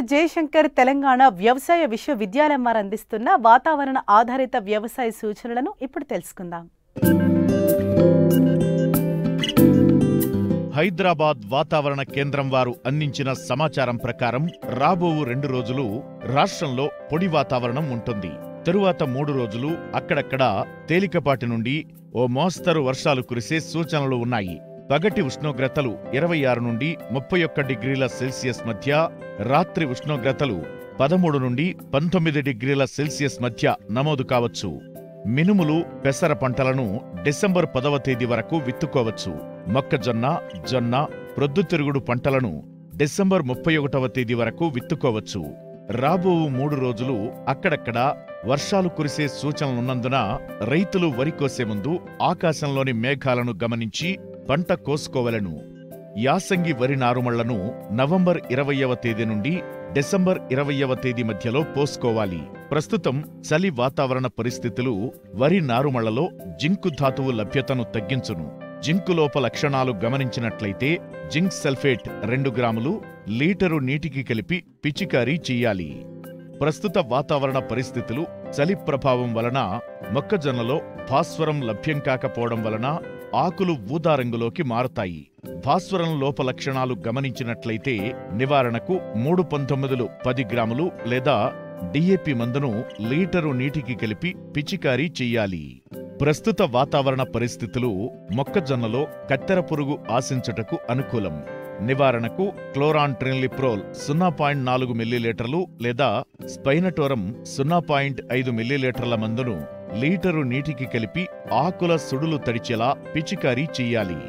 జయశంకర్ తెలంగాణ వ్యవసాయ విశ్వవిద్యాలయం వారు అందిస్తున్న వాతావరణ ఆధారిత వ్యవసాయ సూచనలను ఇప్పుడు తెలుసుకుందాం. హైదరాబాద్ వాతావరణ కేంద్రం వారు అందించిన సమాచారం ప్రకారం రాబో 2 రోజులు రాష్ట్రంలో పొడి వాతావరణం ఉంటుంది. తరువాత 3 రోజులు అక్కడక్కడ తేలికపాటి నుండి ఓ మోస్తరు వర్షాలు కురిసే సూచనలు ఉన్నాయి. పగటి ఉష్ణోగ్రతలు 26 నుండి 31 డిగ్రీల సెల్సియస్ మధ్య, రాత్రి ఉష్ణోగ్రతలు 13 నుండి 19 డిగ్రీల సెల్సియస్ మధ్య నమోదు కావచ్చు. మినుములు, పెసర పంటలను డిసెంబర్ 10వ తేదీ వరకు విత్తుకోవచ్చు. మొక్కజొన్న, జొన్న, ప్రొద్దుతిరుగుడు పంటలను డిసెంబర్ 31వ తేదీ వరకు విత్తుకోవచ్చు. రాబో 3 రోజులు అక్కడక్కడ వర్షాలు కురిసే సూచనలున్నందున రైతులు వరి కోసే ముందు ఆకాశంలోని మేఘాలను గమనించి పంట కోసుకోవలను. యాసంగి వరి నారుమళ్లను నవంబర్ 20వ తేదీ నుండి డిసెంబర్ 20వ తేదీ మధ్యలో పోసుకోవాలి. ప్రస్తుతం చలి వాతావరణ పరిస్థితులు వరి నారుమళ్లలో జింకు ధాతువు లభ్యతను తగ్గించును. జింకు లోప లక్షణాలు గమనించినట్లయితే జింక్ సల్ఫేట్ 2 గ్రాములు లీటరు నీటికి కలిపి పిచికారీ చెయ్యాలి. ప్రస్తుత వాతావరణ పరిస్థితులు చలి ప్రభావం వలన మొక్కజొన్నలో భాస్వరం లభ్యం కాకపోవడం వలన ఆకులు ఊదా రంగులోకి మారతాయి. భాస్వరం లోప లక్షణాలు గమనించినట్లయితే నివారణకు 3/19 10 గ్రాములు లేదా డిఏపి మందును లీటరు నీటికి కలిపి పిచికారీ చెయ్యాలి. ప్రస్తుత వాతావరణ పరిస్థితులు మొక్కజొన్నలో కత్తెర పురుగు ఆశించుటకు అనుకూలం. నివారణకు క్లోరాంట్రిన్లిప్రోల్ 0.4 మిల్లీలీటర్లు లేదా స్పైనటోరం 0.5 మిల్లీలీటర్ల మందును లీటరు నీటికి కలిపి ఆకుల సుడులు తడిచేలా పిచికారీ చెయ్యాలి.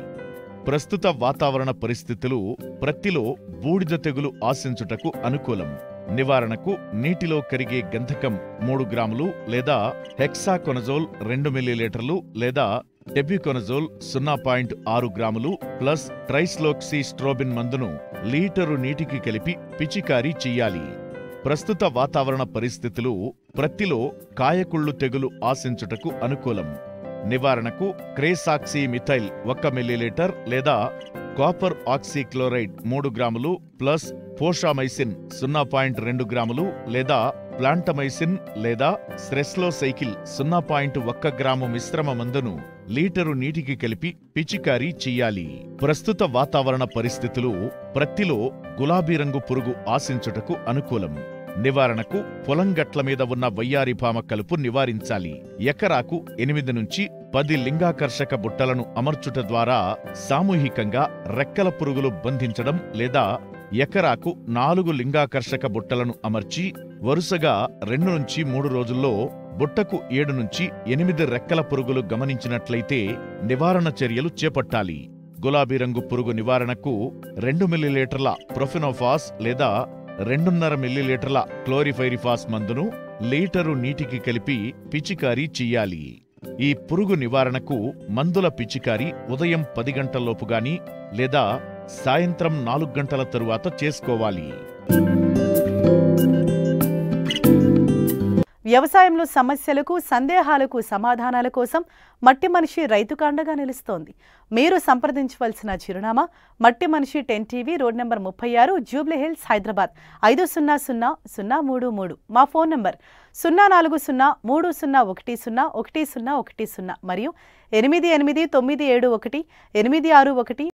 ప్రస్తుత వాతావరణ పరిస్థితులు ప్రత్తిలో బూడిద తెగులు ఆశించుటకు అనుకూలం. నివారణకు నీటిలో కరిగే గంధకం 3 గ్రాములు లేదా హెక్సాకొనజోల్ 2 మిల్లీలీటర్లు లేదా టెబ్యూకొనజోల్ 0.6 గ్రాములు ప్లస్ ట్రైస్లోక్సీస్ట్రోబిన్ మందును లీటరు నీటికి కలిపి పిచికారీ చెయ్యాలి. ప్రస్తుత వాతావరణ పరిస్థితులు ప్రత్తిలో కాయకుళ్ళు తెగులు ఆశించుటకు అనుకూలం. నివారణకు క్రేసాక్సీ మిథైల్ 1 మిల్లీలీటర్ లేదా కాపర్ ఆక్సీక్లోరైడ్ 3 గ్రాములు ప్లస్ ఫోషామైసిన్ 0.2 గ్రాములు లేదా ప్లాంటమైసిన్ లేదా స్రెస్లోసైకిల్ 0.1 గ్రాము మిశ్రమ మందును లీటరు నీటికి కలిపి పిచికారీ చెయ్యాలి. ప్రస్తుత వాతావరణ పరిస్థితులు ప్రత్తిలో గులాబీ రంగు పురుగు ఆశించుటకు అనుకూలం. నివారణకు పొలం గట్ల మీద ఉన్న వయ్యారిపామ కలుపు నివారించాలి. ఎకరాకు 8 నుంచి 10 లింగాకర్షక బుట్టలను అమర్చుట ద్వారా సామూహికంగా రెక్కల పురుగులు బంధించడం లేదా ఎకరాకు 4 లింగాకర్షక బుట్టలను అమర్చి వరుసగా 2 నుంచి 3 రోజుల్లో బుట్టకు 7 నుంచి 8 రెక్కల పురుగులు గమనించినట్లయితే నివారణ చర్యలు చేపట్టాలి. గులాబీ రంగు పురుగు నివారణకు 2 మిల్లీలీటర్ల ప్రొఫెనోఫాస్ లేదా 2.5 మిల్లీలీటర్ల క్లోరిఫైరిఫాస్ మందును లీటరు నీటికి కలిపి పిచికారీ చెయ్యాలి. ఈ పురుగు నివారణకు మందుల పిచికారీ ఉదయం 10 గంటల్లోపు గాని లేదా సాయంత్రం 4 గంటల తరువాత చేసుకోవాలి. వ్యవసాయంలో సమస్యలకు, సందేహాలకు సమాధానాల కోసం మట్టి మనిషి రైతుకు అండగా నిలుస్తోంది. మీరు సంప్రదించవలసిన చిరునామా మట్టి మనిషి 10 TV, road number 36, Jubilee hills, Hyderabad 500033. మా ఫోన్ నంబర్ 04030010110 మరియు 88971861.